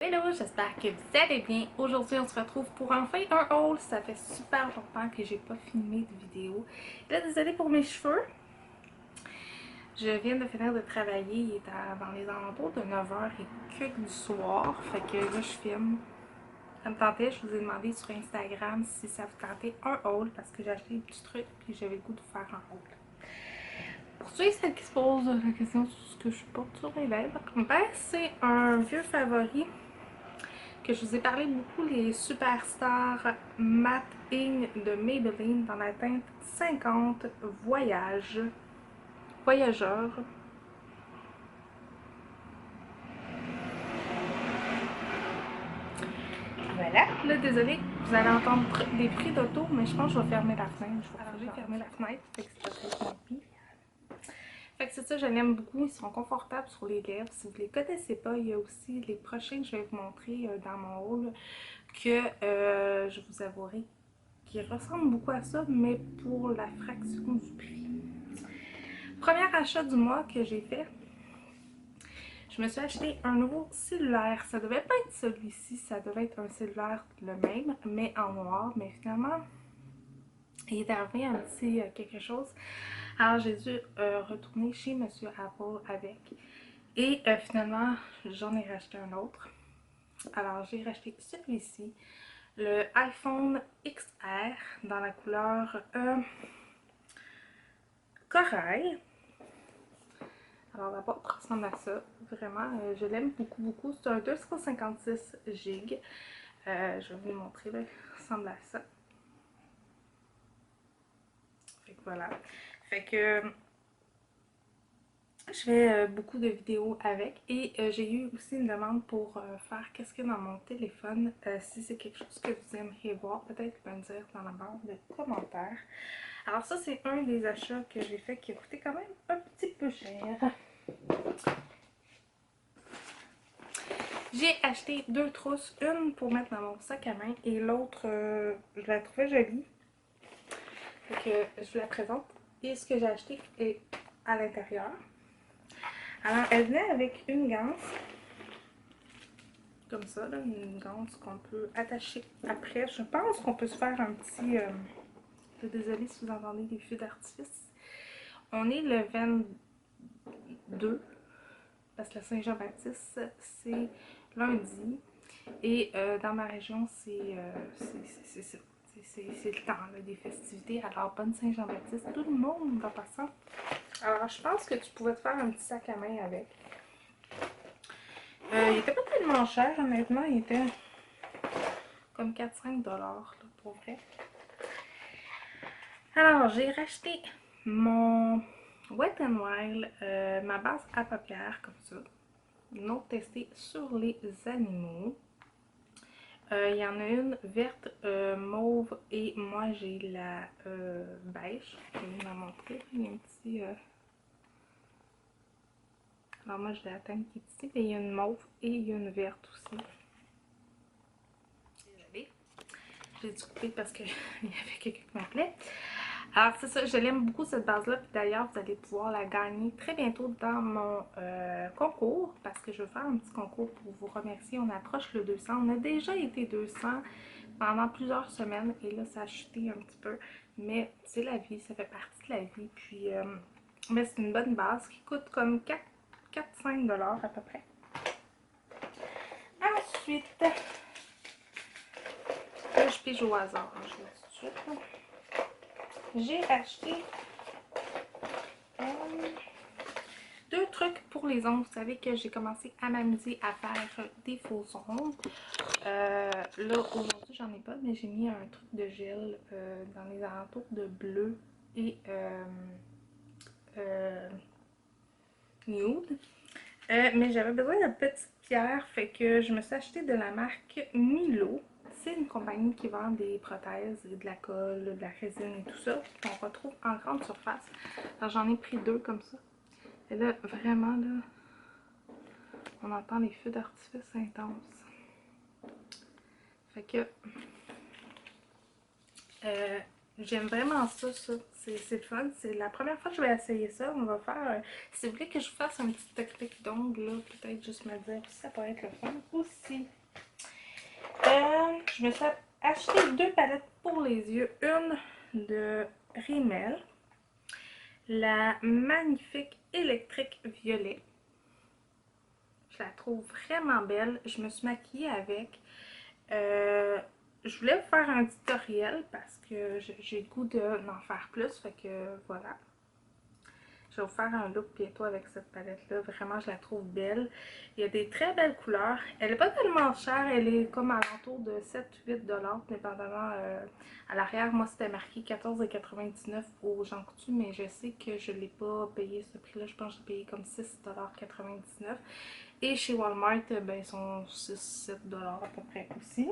Hello, j'espère que vous allez bien. Aujourd'hui, on se retrouve pour enfin un haul. Ça fait super longtemps que j'ai pas filmé de vidéo. Là, désolée pour mes cheveux. Je viens de finir de travailler. Il est dans les alentours de 9h et quelques du soir. Fait que là, je filme. Ça me tentait, je vous ai demandé sur Instagram si ça vous tentait un haul parce que j'ai acheté des petits trucs et j'avais le goût de faire un haul. Pour ceux et celles qui se posent la question sur ce que je porte sur les lèvres, ben c'est un vieux favori que je vous ai parlé beaucoup, les Superstars Matte In de Maybelline dans la teinte 50 Voyageur. Voilà. Là, désolé, vous allez entendre des bruits d'auto, mais je pense que je vais fermer la fenêtre. Alors, j'ai fermé la fenêtre, fait que c'est très creepy. Fait que c'est ça, je l'aime beaucoup. Ils sont confortables sur les lèvres. Si vous ne les connaissez pas, il y a aussi les prochains que je vais vous montrer dans mon haul que je vous avouerai qui ressemble beaucoup à ça, mais pour la fraction du prix. Premier achat du mois que j'ai fait, je me suis acheté un nouveau cellulaire. Ça devait pas être celui-ci, ça devait être un cellulaire le même, mais en noir. Mais finalement, il est arrivé un petit quelque chose. Alors j'ai dû retourner chez Monsieur Apple avec. Et finalement, j'en ai racheté un autre. Alors j'ai racheté celui-ci, le iPhone XR dans la couleur corail. Alors la boîte ressemble à ça. Vraiment, je l'aime beaucoup, beaucoup. C'est un 256 GB. Je vais vous le montrer, là. Il ressemble à ça. Fait que voilà. Fait que je fais beaucoup de vidéos avec. Et j'ai eu aussi une demande pour faire qu'est-ce qu'il y a dans mon téléphone. Si c'est quelque chose que vous aimeriez voir, peut-être me dire dans la barre de commentaires. Alors ça, c'est un des achats que j'ai fait qui a coûté quand même un petit peu cher. J'ai acheté deux trousses, une pour mettre dans mon sac à main et l'autre, je la trouvais jolie. Donc, je vous la présente. Et ce que j'ai acheté est à l'intérieur. Alors, elle venait avec une ganse, comme ça, là, une ganse qu'on peut attacher après. Je pense qu'on peut se faire un petit... désolée si vous entendez des feux d'artifice. On est le 22, parce que la Saint-Jean-Baptiste, c'est lundi. Et dans ma région, c'est ça. C'est le temps là, des festivités. Alors, bonne Saint-Jean-Baptiste, tout le monde va passer. Alors, je pense que tu pouvais te faire un petit sac à main avec. Il était pas tellement cher, honnêtement. Il était comme 4-5 $ pour vrai. Alors, j'ai racheté mon Wet n Wild, ma base à paupières, comme ça. Une autre testée sur les animaux. Il y en a une verte, mauve et moi j'ai la beige. Je vais vous la montrer. Il y a un petit. Alors moi j'ai la teinte qui est ici, mais il y a une mauve et il y a une verte aussi. Désolée. J'ai dû couper parce qu'il y avait quelqu'un qui m'appelait. Alors c'est ça, je l'aime beaucoup cette base-là. Puis d'ailleurs, vous allez pouvoir la gagner très bientôt dans mon concours. Parce que je vais faire un petit concours pour vous remercier. On approche le 200. On a déjà été 200 pendant plusieurs semaines. Et là, ça a chuté un petit peu. Mais c'est la vie, ça fait partie de la vie. Puis, mais c'est une bonne base qui coûte comme 4-5 $ à peu près. Ensuite, là, je pige au hasard. Je vais tout de suite. J'ai acheté deux trucs pour les ongles. Vous savez que j'ai commencé à m'amuser à faire des faux ongles. Là, aujourd'hui, j'en ai pas, mais j'ai mis un truc de gel dans les alentours de bleu et nude. Mais j'avais besoin de petites pierres, fait que je me suis acheté de la marque Milo. C'est une compagnie qui vend des prothèses, de la colle, de la résine et tout ça, qu'on retrouve en grande surface. Alors j'en ai pris deux comme ça. Et là, vraiment, là, on entend les feux d'artifice intenses. Fait que J'aime vraiment ça, ça. C'est le fun. C'est la première fois que je vais essayer ça. On va faire... si vous voulez que je fasse un petit technique d'ongles, là, peut-être juste me dire si ça pourrait être le fun aussi. Je me suis acheté 2 palettes pour les yeux. Une de Rimmel. La magnifique électrique violet. Je la trouve vraiment belle. Je me suis maquillée avec. Je voulais vous faire un tutoriel parce que j'ai le goût d'en faire plus. Fait que voilà. Je vais vous faire un look bientôt avec cette palette-là. Vraiment, je la trouve belle. Il y a des très belles couleurs. Elle n'est pas tellement chère. Elle est comme à l'entour de 7-8 $, dépendamment. À l'arrière, moi, c'était marqué 14,99 au Jean Coutu, mais je sais que je ne l'ai pas payé ce prix-là. Je pense que j'ai payé comme 6,99 $. Et chez Walmart, ben, ils sont 6-7 $ à peu près aussi.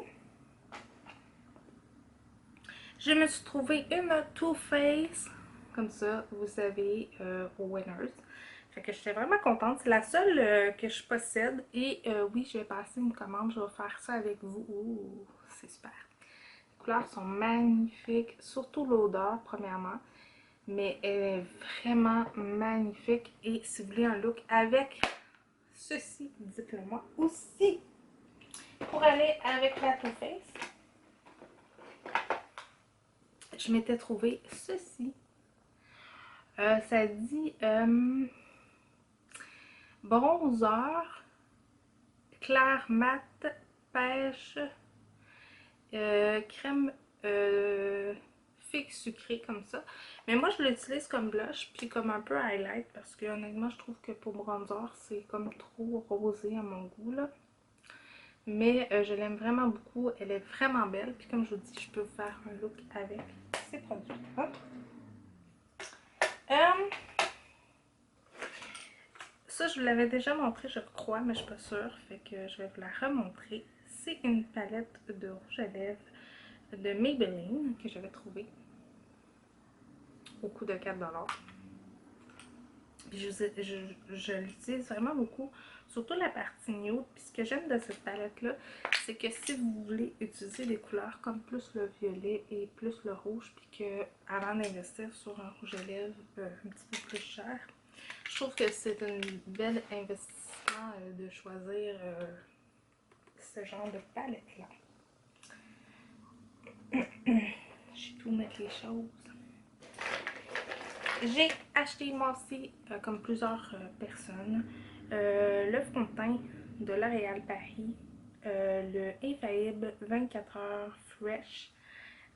Je me suis trouvé une Too Faced, comme ça, vous savez, au Winners. Fait que j'étais vraiment contente. C'est la seule que je possède. Et oui, je vais passer une commande. Je vais faire ça avec vous. Ouh, c'est super. Les couleurs sont magnifiques. Surtout l'odeur, premièrement. Mais elle est vraiment magnifique. Et si vous voulez un look avec ceci, dites-le moi aussi. Pour aller avec la Too Faced, je m'étais trouvé ceci. Ça dit bronzeur, clair mat, pêche, crème figue sucrée comme ça. Mais moi je l'utilise comme blush puis comme un peu highlight parce que honnêtement je trouve que pour bronzer c'est comme trop rosé à mon goût là. Mais je l'aime vraiment beaucoup, elle est vraiment belle. Puis comme je vous dis, je peux vous faire un look avec ces produits. Hop. Ça, je vous l'avais déjà montré, je crois, mais je suis pas sûre. Fait que je vais vous la remontrer. C'est une palette de rouge à lèvres de Maybelline que j'avais trouvée au coût de 4 $. Puis je l'utilise vraiment beaucoup, surtout la partie nude. Puis ce que j'aime de cette palette-là, c'est que si vous voulez utiliser des couleurs comme plus le violet et plus le rouge, puis que avant d'investir sur un rouge à lèvres un petit peu plus cher, je trouve que c'est un bel investissement de choisir ce genre de palette-là. J'ai tout mettre les choses. J'ai acheté moi aussi, comme plusieurs personnes, le fond de teint de L'Oréal Paris, le Infaillible 24 heures Fresh,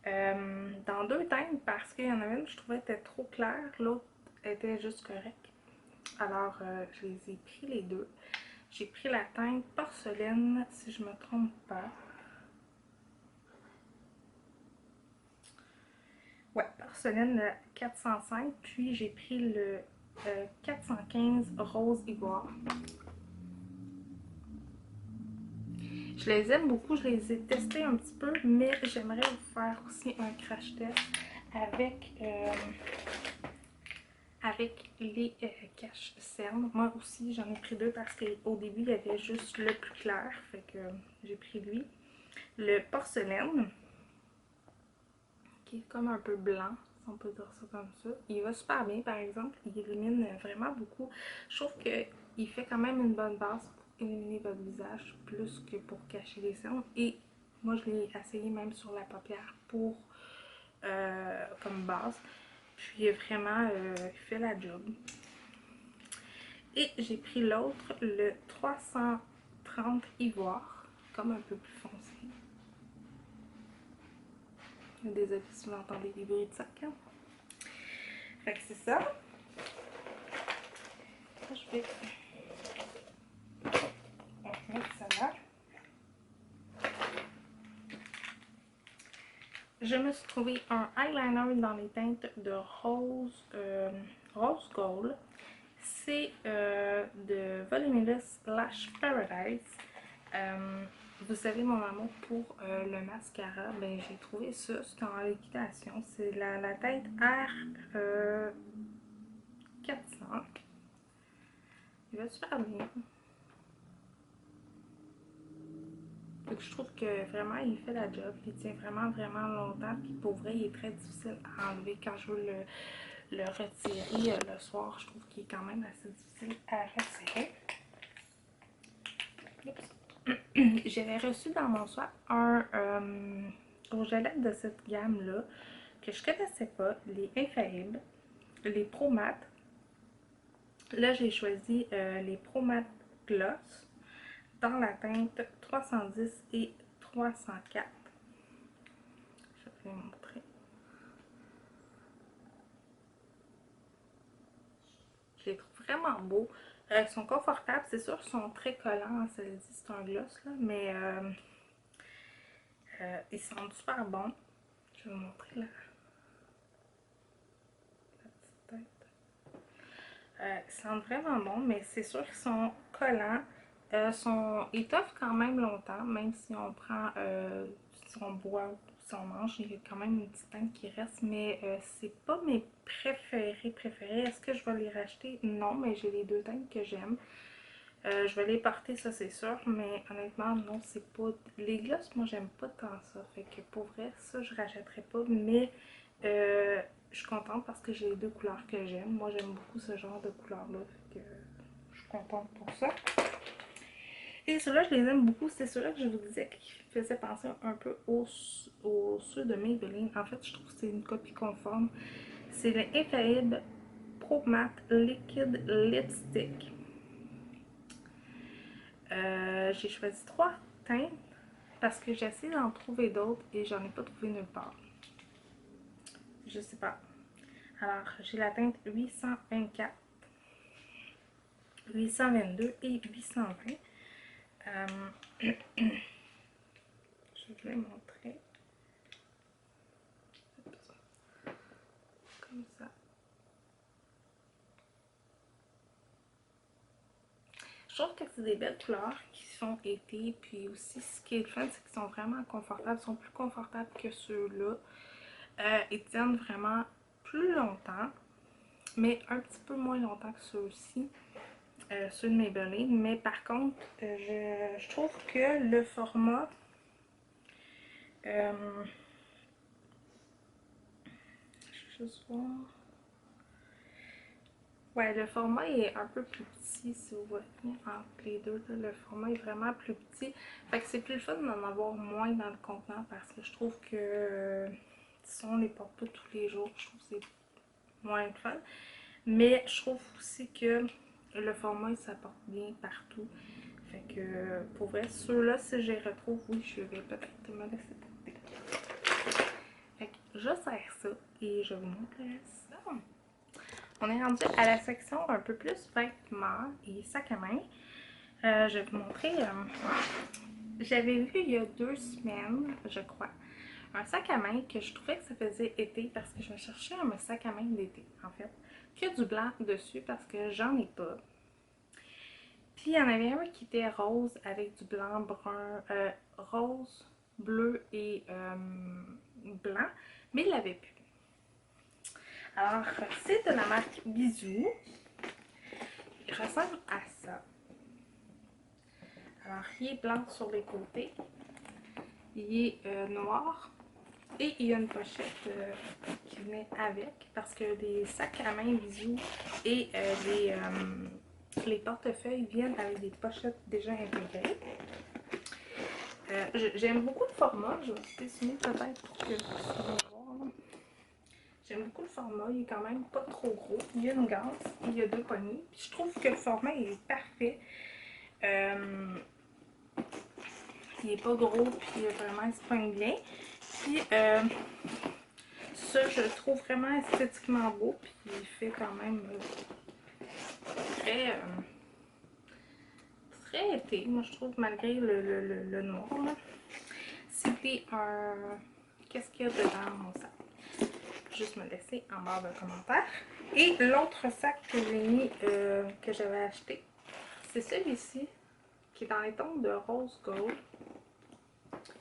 dans 2 teintes parce qu'il y en avait une que je trouvais était trop claire, l'autre était juste correcte. Alors, je les ai pris les deux. J'ai pris la teinte porcelaine, si je me trompe pas. Ouais, porcelaine 405. Puis j'ai pris le 415 rose ivoire. Je les aime beaucoup, je les ai testés un petit peu, mais j'aimerais vous faire aussi un crash test avec, avec les caches cernes. Moi aussi, j'en ai pris 2 parce qu'au début, il y avait juste le plus clair, fait que j'ai pris lui. Le porcelaine, qui est comme un peu blanc, si on peut dire ça comme ça. Il va super bien, par exemple, il illumine vraiment beaucoup. Je trouve qu'il fait quand même une bonne base pour illuminer votre visage, plus que pour cacher les cernes. Et moi, je l'ai essayé même sur la paupière pour comme base. Puis vraiment, il fait la job. Et j'ai pris l'autre, le 330 ivoire, comme un peu plus foncé. Désolée si vous entendez des bruits de sac. Hein? Fait que c'est ça. Je vais mettre ça là. Je me suis trouvé un eyeliner dans les teintes de rose, rose gold. C'est de Voluminous Lash Paradise. Vous savez mon amour pour le mascara, ben j'ai trouvé ça, c'est en liquidation. C'est la teinte R 400. Il va super bien. Donc je trouve que vraiment il fait la job, il tient vraiment vraiment longtemps, puis pour vrai il est très difficile à enlever quand je veux le retirer le soir. Je trouve qu'il est quand même assez difficile à retirer. J'avais reçu dans mon swap un rouge à lèvres de cette gamme là que je connaissais pas, les Infaillibles, les Pro Mat. Là j'ai choisi les Pro Mat Gloss dans la teinte 310 et 304. Je vais vous montrer. Je les trouve vraiment beaux. Ils sont confortables, c'est sûr, ils sont très collants, ça le dit, c'est un gloss, là, mais ils sentent super bons. Je vais vous montrer la petite tête. Ils sentent vraiment bons, mais c'est sûr qu'ils sont collants. Ils t'offrent quand même longtemps, même si on prend, si on boit ou si on mange, il y a quand même une petite teinte qui reste, mais c'est pas mes préférés. Est-ce que je vais les racheter? Non, mais j'ai les deux teintes que j'aime. Je vais les porter, ça c'est sûr, mais honnêtement, non, c'est pas... Les gloss, moi j'aime pas tant ça, fait que pour vrai, ça je rachèterais pas, mais je suis contente parce que j'ai les deux couleurs que j'aime. Moi j'aime beaucoup ce genre de couleurs-là, fait que je suis contente pour ça. Et ceux-là, je les aime beaucoup, c'est ceux-là que je vous disais qui faisaient penser un peu aux ceux de Maybelline. En fait, je trouve que c'est une copie conforme. C'est le Infaillible Pro Matte Liquid Lipstick. J'ai choisi 3 teintes parce que j'ai essayé d'en trouver d'autres et j'en ai pas trouvé nulle part. Je sais pas. Alors, j'ai la teinte 824, 822 et 820. Je vais vous montrer. Comme ça. Je trouve que c'est des belles couleurs qui sont été, puis aussi ce qui est le fun, c'est qu'ils sont vraiment confortables, ils sont plus confortables que ceux-là. Ils tiennent vraiment plus longtemps, mais un petit peu moins longtemps que ceux-ci, ceux de Maybelline. Mais par contre, je trouve que le format, je vais juste voir. Ouais, le format est un peu plus petit, si vous voyez, entre les deux. Là, le format est vraiment plus petit. Fait que c'est plus le fun d'en avoir moins dans le contenant parce que je trouve que si on les porte pas tous les jours, je trouve que c'est moins le fun. Mais je trouve aussi que le format, il s'apporte bien partout. Fait que pour vrai, ceux-là, si je les retrouve, oui, je vais peut-être me laisser porter. Fait que je sers ça et je vous montre ça. On est rendu à la section un peu plus vêtements et sacs à main. Je vais vous montrer. J'avais vu il y a 2 semaines, je crois, un sac à main que je trouvais que ça faisait été parce que je me cherchais un sac à main d'été, en fait. Que du blanc dessus parce que j'en ai pas. Puis il y en avait un qui était rose avec du blanc, brun, rose, bleu et blanc, mais il l'avait plus. Alors, c'est de la marque Bisou. Il ressemble à ça. Alors, il est blanc sur les côtés. Il est noir. Et il y a une pochette qui venait avec. Parce que les sacs à main Bisou et les portefeuilles viennent avec des pochettes déjà intégrées. J'aime beaucoup le format. Je vais vous dessiner peut-être pour que vous puissiez voir. J'aime beaucoup le format, il est quand même pas trop gros. Il y a une gaze, il y a 2 poignées. Puis je trouve que le format est parfait. Il est pas gros, puis vraiment il se pogne bien. Puis ça, je le trouve vraiment esthétiquement beau, puis il fait quand même très, très été, moi je trouve, malgré le noir. C'était un... Qu'est-ce qu'il y a dedans mon sac? Juste me laisser en barre de commentaires. Et l'autre sac que j'ai mis, que j'avais acheté, c'est celui-ci, qui est dans les tons de rose gold.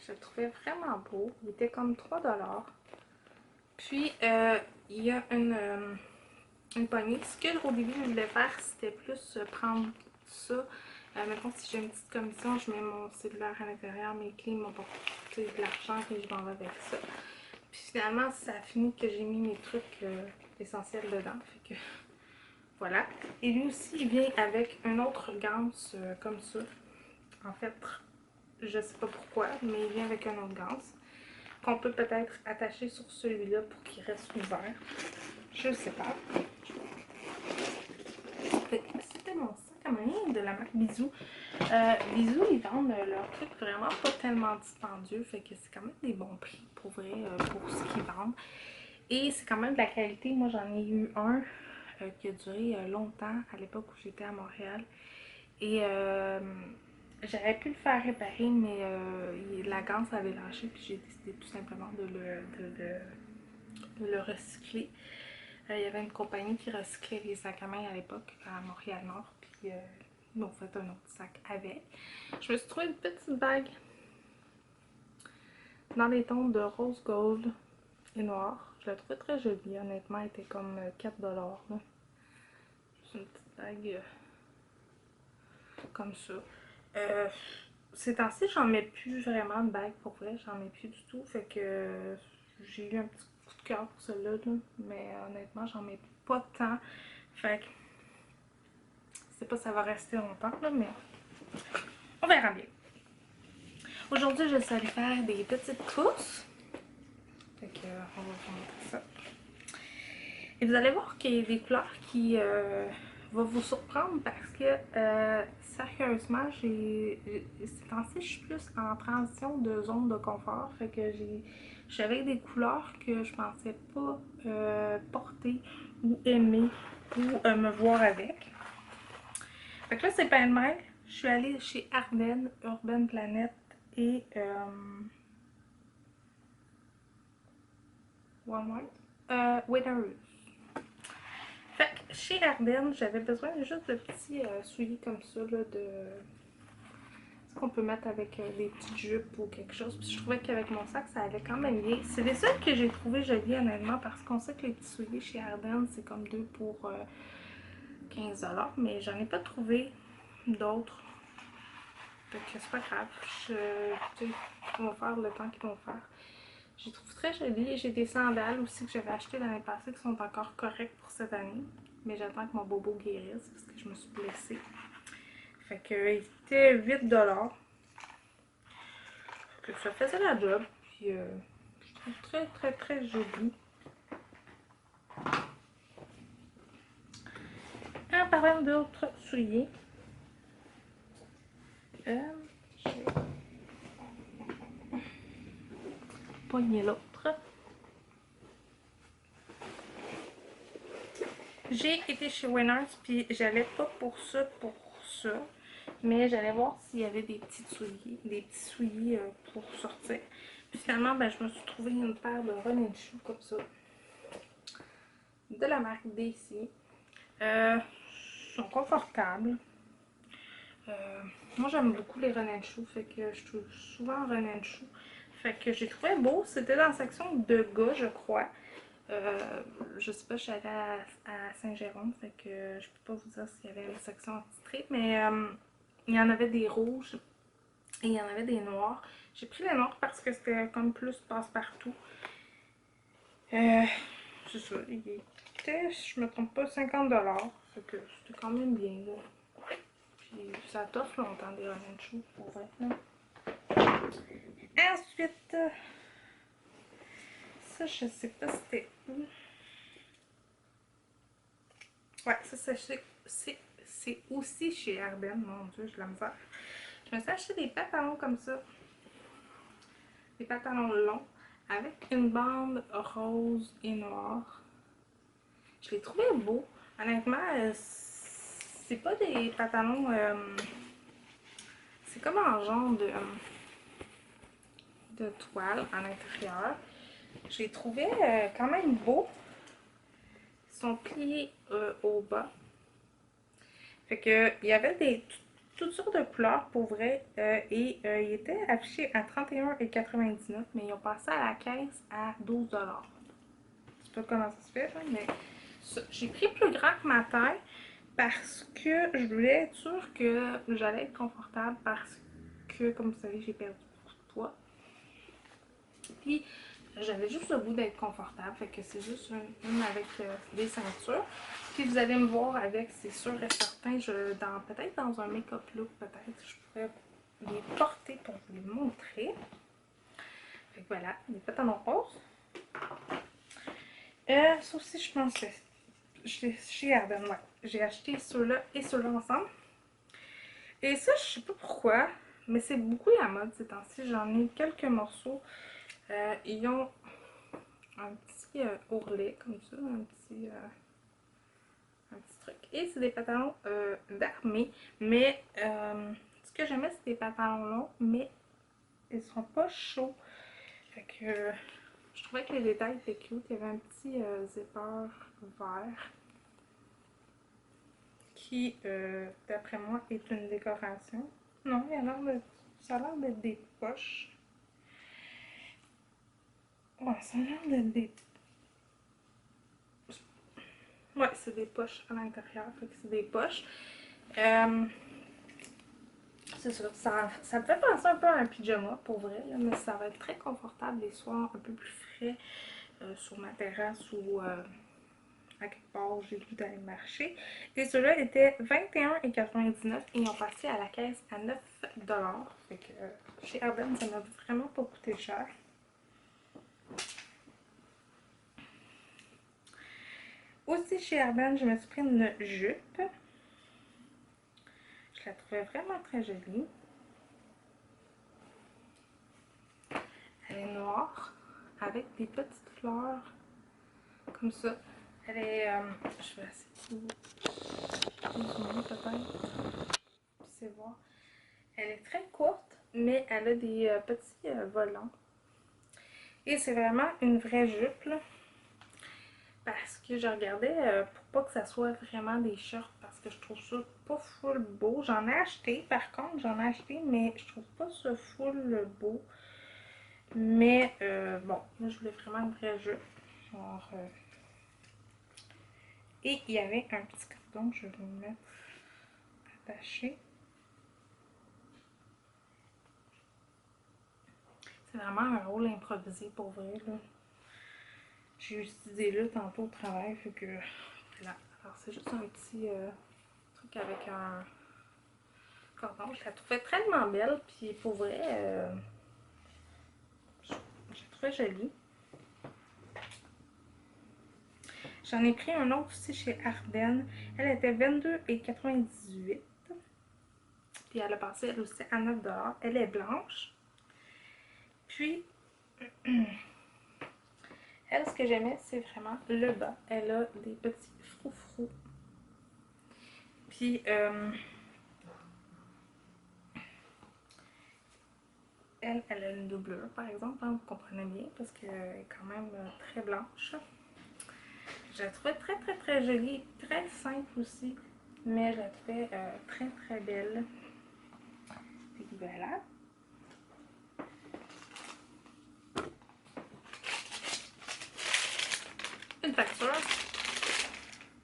Je le trouvais vraiment beau. Il était comme 3 $. Puis, il y a une poignée. Ce que au début, je voulais faire, c'était plus prendre ça Mettons, si j'ai une petite commission, je mets mon cellulaire à l'intérieur, mes clés m'ont pas coûté de l'argent et je m'en vais avec ça. Puis finalement, ça a fini que j'ai mis mes trucs essentiels dedans. Fait que voilà. Et lui aussi, il vient avec un autre ganse comme ça. En fait, je sais pas pourquoi, mais il vient avec un autre ganse qu'on peut peut-être attacher sur celui-là pour qu'il reste ouvert. Je sais pas. C'était mon sac à main de la marque Bisou. Bisou, ils vendent leurs trucs vraiment pas tellement dispendieux, fait que c'est quand même des bons prix pour vrai, pour ce qu'ils vendent. Et c'est quand même de la qualité. Moi, j'en ai eu un qui a duré longtemps à l'époque où j'étais à Montréal. Et j'aurais pu le faire réparer, mais la ganse avait lâché, puis j'ai décidé tout simplement de le recycler. Il y avait une compagnie qui recyclait les sacs à main à l'époque à Montréal-Nord, puis ils m'ont fait un autre sac avec. Je me suis trouvé une petite bague dans les tons de rose gold et noir. Je la trouvais très jolie, honnêtement, elle était comme 4$. C'est une petite bague comme ça. Ces temps-ci, j'en mets plus vraiment de bagues pour vrai, j'en mets plus du tout. Fait que j'ai eu un petit coup de cœur pour celle-là, mais honnêtement, j'en mets pas tant. Fait que je sais pas si ça va rester longtemps, là, mais on verra bien. Aujourd'hui, je suis allée faire des petites courses. Fait que on va vous montrer ça. Et vous allez voir qu'il y a des couleurs qui vont vous surprendre parce que sérieusement, ces temps-ci, je suis plus en transition de zone de confort. Fait que j'avais des couleurs que je pensais pas porter ou aimer ou me voir avec. Fait que là, c'est pas de même. Je suis allée chez Ardennes, Urban Planet et Walmart. Waitrose. Fait que chez Ardennes, j'avais besoin juste de petits souliers comme ça, là, de... ce qu'on peut mettre avec des petites jupes ou quelque chose. Puis je trouvais qu'avec mon sac, ça allait quand même bien. C'est les seuls que j'ai trouvé jolis, honnêtement, parce qu'on sait que les petits souliers chez Ardennes, c'est comme 2 pour 15$. Mais j'en ai pas trouvé d'autres. Fait que c'est pas grave. Tu sais, ils vont faire le temps qu'ils vont faire. Je les trouve très jolis. J'ai des sandales aussi que j'avais achetées l'année passée qui sont encore correctes pour cette année. Mais j'attends que mon bobo guérisse parce que je me suis blessée. Fait que il était 8$. Fait que ça faisait la job. Puis je trouve très très très joli. En parlant d'autres souliers, j'ai pogné l'autre. J'ai été chez Winners, puis j'allais pas pour ça, mais j'allais voir s'il y avait des petits souliers pour sortir. Puis finalement, ben, je me suis trouvé une paire de running shoes comme ça, de la marque DC. Sont confortables. Moi, j'aime beaucoup les running shoes, fait que je trouve souvent running shoes. Fait que j'ai trouvé beau. C'était dans la section de gars, je crois. Je sais pas, je suis allée à Saint-Jérôme, fait que je peux pas vous dire s'il y avait une section attitrée, mais il y en avait des rouges et il y en avait des noirs. J'ai pris les noirs parce que c'était comme plus passe-partout. C'est ça, il était, si je me trompe pas, 50$, fait que c'était quand même bien, là. Puis ça t'offre longtemps des running shoes, pour vrai, là. Ensuite, ça, je sais pas c'était où. Ouais, ça, c'est aussi chez Ardennes. Mon Dieu, j'ai la misère. Je me suis acheté des pantalons comme ça. Des pantalons longs avec une bande rose et noire. Je les trouvais beaux. Honnêtement, c'est pas des pantalons... c'est comme un genre de toile à l'intérieur. Je les trouvais quand même beaux. Ils sont pliés au bas. Fait que il y avait toutes sortes de couleurs pour vrai et ils étaient affichés à 31,99$, mais ils ont passé à la caisse à 12$. Je sais pas comment ça se fait, là, mais j'ai pris plus grand que ma taille parce que je voulais être sûre que j'allais être confortable parce que, comme vous savez, j'ai perdu beaucoup de poids. Puis j'avais juste le goût d'être confortable, fait que c'est juste une avec des ceintures. Puis vous allez me voir avec, c'est sûr et certain, peut-être dans un make-up look, peut-être, je pourrais les porter pour vous les montrer. Fait que voilà, les pantalons roses. Ça aussi, je pense que chez Arden, ouais. J'ai acheté ceux-là et ceux-là ensemble. Et ça, je sais pas pourquoi, mais c'est beaucoup la mode ces temps-ci. J'en ai quelques morceaux. Ils ont un petit ourlet comme ça, un petit truc. Et c'est des pantalons d'armée, mais ce que j'aimais, c'est des pantalons longs, mais ils sont pas chauds. Fait que je trouvais que les détails étaient cute. Il y avait un petit zipper vert qui, d'après moi, est une décoration. Non, ça a l'air d'être des poches. Ouais, ça a l'air d'être des... Ouais, c'est des poches à l'intérieur, fait que c'est des poches. C'est ça, ça me fait penser un peu à un pyjama pour vrai, là, mais ça va être très confortable les soirs un peu plus frais sur ma terrasse ou à quelque part j'ai le goût d'aller marcher. Et ceux-là étaient 21,99 et ils ont passé à la caisse à 9 $. Fait que chez Arden, ça m'a vraiment pas coûté cher. Aussi chez Arden, je me suis pris une jupe. Je la trouvais vraiment très jolie. Elle est noire avec des petites fleurs comme ça. Elle est... je vais essayer de zoomer peut-être. Puis voir. Elle est très courte, mais elle a des petits volants. Et c'est vraiment une vraie jupe, là. Parce que je regardais pour pas que ça soit vraiment des shorts, parce que je trouve ça pas full beau. J'en ai acheté, par contre, j'en ai acheté, mais je trouve pas ça full beau. Mais bon, moi je voulais vraiment une vraie jupe. Genre, et il y avait un petit cordon que je vais vous mettre attaché. C'est vraiment un rôle improvisé pour vrai, là. J'ai eu cette idée-là tantôt au travail, fait que voilà. Alors c'est juste un petit truc avec un cordon. Je la trouvais tellement belle, puis pour vrai, je la trouvais jolie. J'en ai pris un autre aussi chez Arden. Elle était 22,98 $. Puis elle a passé elle aussi à 9 $. Elle est blanche. Puis, elle, ce que j'aimais, c'est vraiment le bas. Elle a des petits froufrous. Puis, elle a une doublure, par exemple, hein, vous comprenez bien, parce qu'elle est quand même très blanche. Je la trouvais très, très, très jolie, très simple aussi, mais je la trouvais très, très belle. Et voilà. Une facture.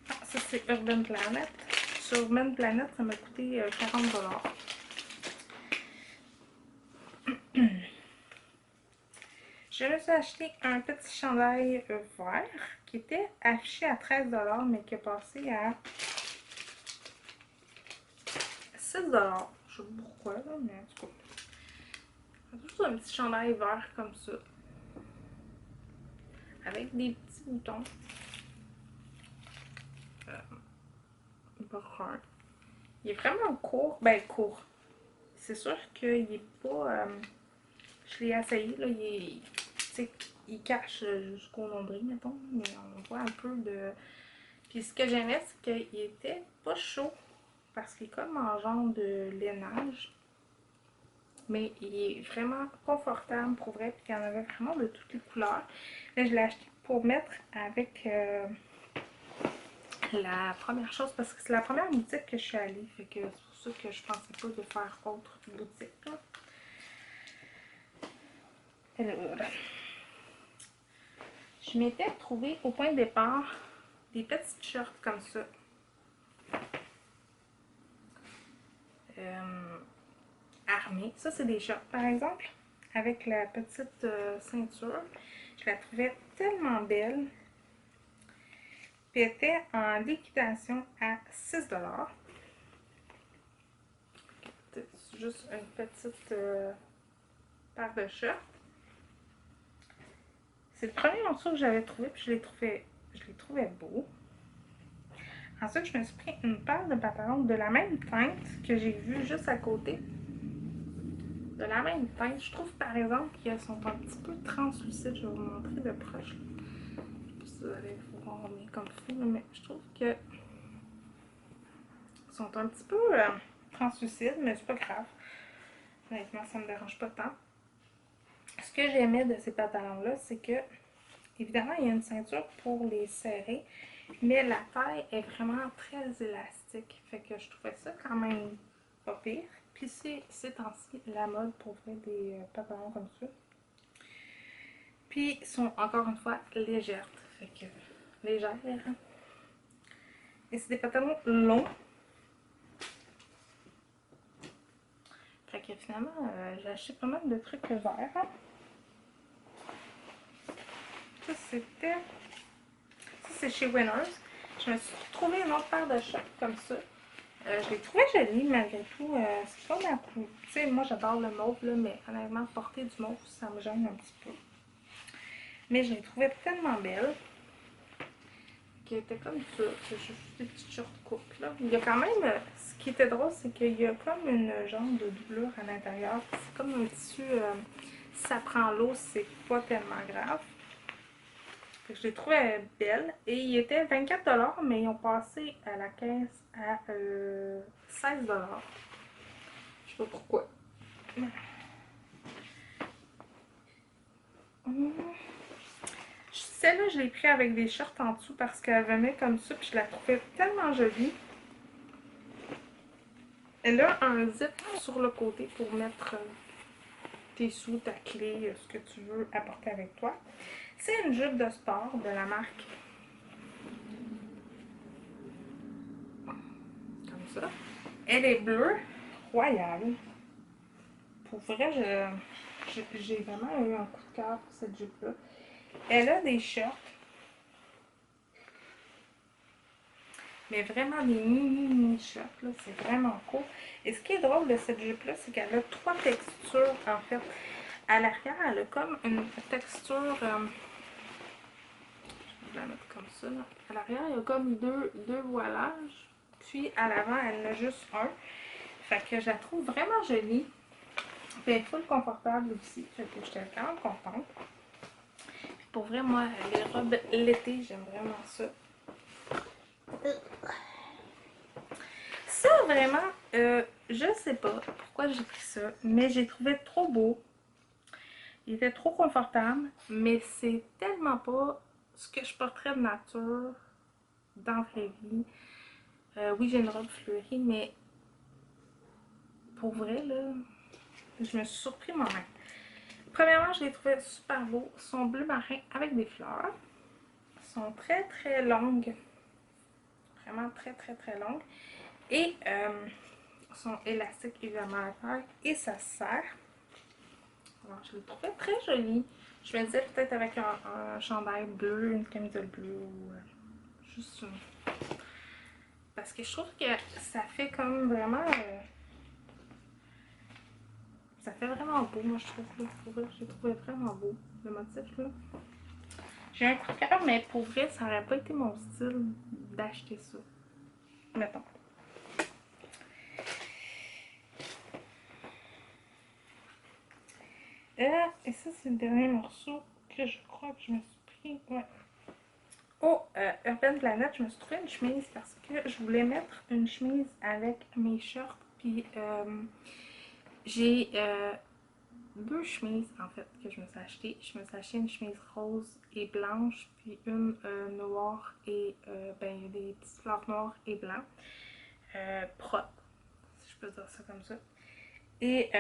Ah, ça, c'est Urban Planet. Sur Urban Planet, ça m'a coûté 40 $. Je me suis acheté un petit chandail vert qui était affiché à 13 $, mais qui est passé à 6 $. Je sais pas pourquoi, là, mais en tout cas. C'est juste un petit chandail vert comme ça. Avec des petits boutons. Brun. Il est vraiment court. Ben, court. C'est sûr qu'il est pas... je l'ai essayé, là. Il cache jusqu'au nombril, mettons. Mais on voit un peu de... Puis ce que j'aimais, c'est qu'il était pas chaud. Parce qu'il est comme en genre de lainage. Mais il est vraiment confortable pour vrai. Puis il y en avait vraiment de toutes les couleurs. Là, je l'ai acheté pour mettre avec la première chose. Parce que c'est la première boutique que je suis allée. Fait que c'est pour ça que je pensais pas de faire autre boutique. Là. Alors, je m'étais trouvé au point de départ des petites shorts comme ça. armée. Ça, c'est des shorts, par exemple, avec la petite ceinture. Je la trouvais tellement belle. Puis elle était en liquidation à 6 $. C'est juste une petite paire de shorts. C'est le premier morceau que j'avais trouvé, puis je les trouvais beaux. Ensuite, je me suis pris une paire de pantalons de la même teinte que j'ai vu juste à côté. De la même teinte. Je trouve par exemple qu'ils sont un petit peu translucides. Je vais vous montrer de proche. Je sais pas si vous allez voir bien comme fou, mais je trouve que sont un petit peu translucides, mais c'est pas grave. Honnêtement, ça me dérange pas tant. Ce que j'aimais de ces pantalons-là, c'est que, évidemment, il y a une ceinture pour les serrer, mais la taille est vraiment très élastique. Fait que je trouvais ça quand même pas pire. Puis c'est ces temps-ci la mode pour faire des pantalons comme ça. Puis ils sont encore une fois légères. Fait que légères. Et c'est des pantalons longs. Fait que finalement, j'ai acheté pas mal de trucs verts. Ça, c'était. Ça, c'est chez Winners. Je me suis trouvé une autre paire de shorts comme ça. Je les trouvais jolies malgré tout. C'est pas ma plus. Tu sais, moi j'adore le mauve, là, mais honnêtement, porter du mauve, ça me gêne un petit peu. Mais je les trouvais tellement belles. Qui étaient comme ça. C'est juste des petites shorts courtes là. Il y a quand même. Ce qui était drôle, c'est qu'il y a comme une genre de doublure à l'intérieur. C'est comme un tissu. Si ça prend l'eau, c'est pas tellement grave. Je les trouvais belles. Et ils étaient 24 $, mais ils ont passé à la caisse à 16 $. Je sais pas pourquoi. Celle-là, je l'ai pris avec des shorts en dessous parce qu'elle venait comme ça. Puis je la trouvais tellement jolie. Elle a un zip sur le côté pour mettre tes sous, ta clé, ce que tu veux apporter avec toi. C'est une jupe de sport de la marque. Comme ça. Elle est bleue, royale. Pour vrai, j'ai vraiment eu un coup de cœur pour cette jupe-là. Elle a des shorts. Mais vraiment des mini shorts, là, c'est vraiment cool. Et ce qui est drôle de cette jupe-là, c'est qu'elle a 3 textures, en fait. À l'arrière, elle a comme une texture... je vais la mettre comme ça, là. À l'arrière, il y a comme deux voilages. Puis, à l'avant, elle en a juste un. Fait que je la trouve vraiment jolie. Puis, elle est full confortable aussi. Fait que j'étais quand même contente. Puis, pour vrai, moi, les robes l'été, j'aime vraiment ça. Ça, vraiment, je sais pas pourquoi j'ai pris ça, mais j'ai trouvé trop beau. Il était trop confortable, mais c'est tellement pas ce que je porterais de nature dans la vraie vie. Oui, j'ai une robe fleurie, mais pour vrai, là, je me suis surpris moi-même. Premièrement, je les trouvais super beaux. Ils sont bleu marin avec des fleurs. Ils sont très très longues. Vraiment très très très longues. Et sont élastiques évidemment à la taille. Et ça se serre. Alors, je les trouvais très jolies. Je me disais peut-être avec un chandail bleu, une camisole bleue ou juste une. Parce que je trouve que ça fait comme vraiment. Ça fait vraiment beau, moi je trouve. Là, pour vrai, j'ai trouvé vraiment beau le motif là. J'ai un coup de cœur, mais pour vrai, ça aurait pas été mon style d'acheter ça. Mettons. Et ça, c'est le dernier morceau que je crois que je me suis pris. Ouais. Au Urban Planet, je me suis trouvé une chemise parce que je voulais mettre une chemise avec mes shorts. Puis j'ai deux chemises en fait que je me suis acheté. Je me suis acheté une chemise rose et blanche, puis une noire et ben des petites fleurs noires et blancs. Propre, si je peux dire ça comme ça. Et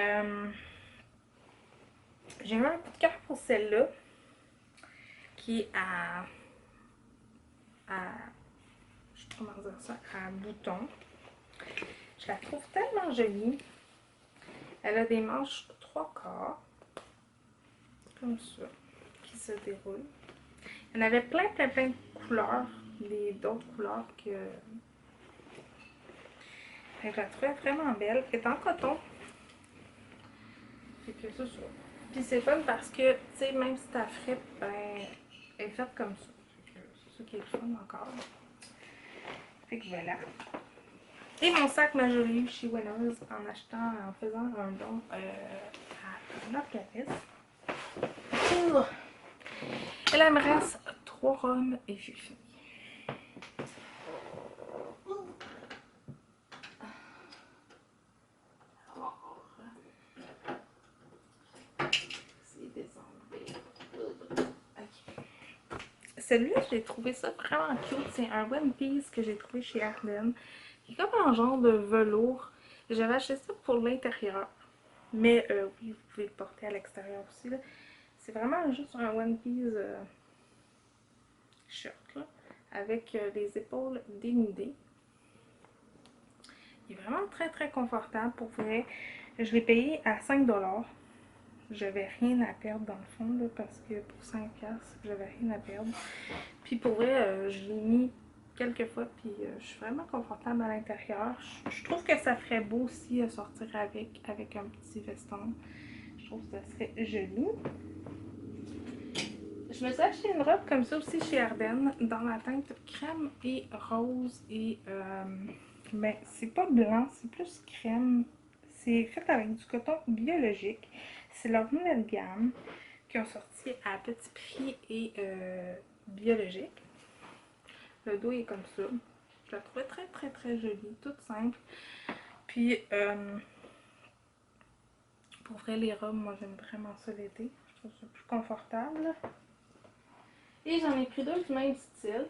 j'ai eu un coup de cœur pour celle-là qui est à je sais pas comment dire ça, à boutons. Je la trouve tellement jolie. Elle a des manches 3/4, comme ça, qui se déroulent. Il y en avait plein de couleurs, d'autres couleurs que... Fait que je la trouvais vraiment belle. Elle est en coton. Et puis c'est ça. Puis c'est fun parce que, tu sais, même si ta fripe, ben, elle est faite comme ça. C'est ça qui est le fun encore. Fait que voilà. Et mon sac m'a eu chez Winners en faisant un don à notre caisse. Et là, il me reste 3 rhums et j'ai fini. Celui-là, j'ai trouvé ça vraiment cute. C'est un One Piece que j'ai trouvé chez Ardennes. Il est comme un genre de velours. J'avais acheté ça pour l'intérieur. Mais oui, vous pouvez le porter à l'extérieur aussi. C'est vraiment juste un One Piece shirt là, avec les épaules dénudées. Il est vraiment très confortable pour vrai. Je l'ai payé à 5$. J'avais rien à perdre dans le fond là, parce que pour 5$, j'avais rien à perdre. Puis pour vrai, je l'ai mis quelques fois puis je suis vraiment confortable à l'intérieur. Je trouve que ça ferait beau aussi à sortir avec un petit veston. Je trouve que ça serait joli. Je me suis acheté une robe comme ça aussi chez Ardennes dans la teinte crème et rose et ben c'est pas blanc, c'est plus crème. C'est fait avec du coton biologique. C'est leur nouvelle gamme qui ont sorti à petit prix et biologique. Le dos est comme ça. Je la trouvais très jolie, toute simple. Puis pour vrai les robes, moi j'aime vraiment ça l'été. Je trouve ça plus confortable. Et j'en ai pris deux du même style.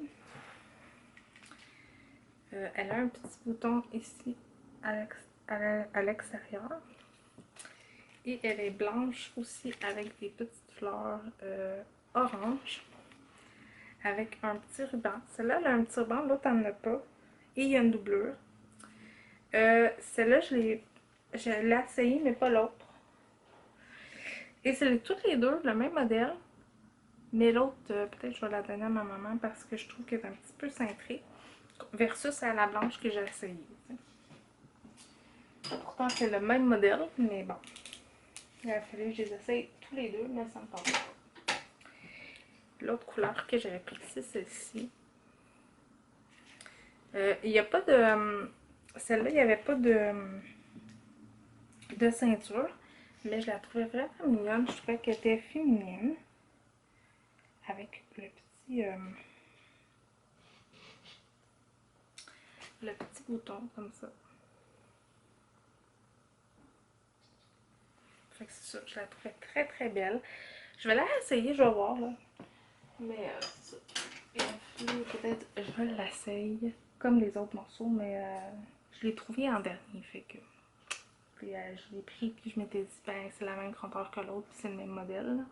Elle a un petit bouton ici à l'extérieur. Et elle est blanche aussi avec des petites fleurs orange. Avec un petit ruban. Celle-là, elle a un petit ruban, l'autre elle n'en a pas. Et il y a une doublure. Celle-là, je l'ai essayée, mais pas l'autre. Et c'est toutes les deux le même modèle. Mais l'autre, peut-être je vais la donner à ma maman parce que je trouve qu'elle est un petit peu cintrée. Versus à la blanche que j'ai essayée. Pourtant, c'est le même modèle, mais bon. Il a fallu que je les essaye tous les deux, mais ça me passe pas. L'autre couleur que j'avais pris, c'est celle-ci. Il n'y a pas de... Celle-là, il n'y avait pas de ceinture. Mais je la trouvais vraiment mignonne. Je trouvais qu'elle était féminine. Avec le petit bouton, comme ça. Fait que c'est ça. Je la trouvais très belle. Je vais la essayer, je vais voir, là. Mais c'est ça. Peut-être je l'essaye comme les autres morceaux, mais je l'ai trouvé en dernier, fait que puis, je l'ai pris puis je m'étais dit ben c'est la même grandeur que l'autre puis c'est le même modèle là.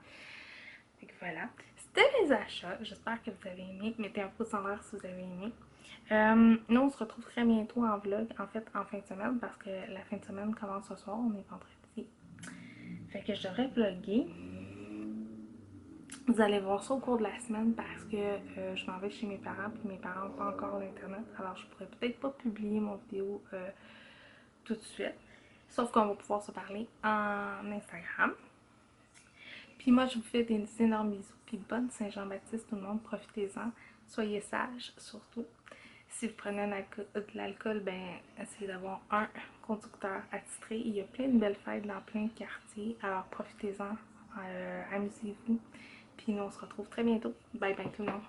Fait que voilà, c'était mes achats, j'espère que vous avez aimé, mettez un pouce en l'air si vous avez aimé. Nous on se retrouve très bientôt en vlog, en fait en fin de semaine parce que la fin de semaine commence ce soir, on est vendredi, fait que je devrais vlogger. Vous allez voir ça au cours de la semaine parce que je m'en vais chez mes parents puis mes parents n'ont pas encore l'internet. Alors je pourrais peut-être pas publier mon vidéo tout de suite. Sauf qu'on va pouvoir se parler en Instagram. Puis moi je vous fais des énormes bisous. Puis bonne Saint-Jean-Baptiste tout le monde. Profitez-en. Soyez sages surtout. Si vous prenez de l'alcool, ben essayez d'avoir un conducteur attitré. Il y a plein de belles fêtes dans plein de quartiers. Alors profitez-en. Amusez-vous. Puis nous, on se retrouve très bientôt. Bye bye tout le monde.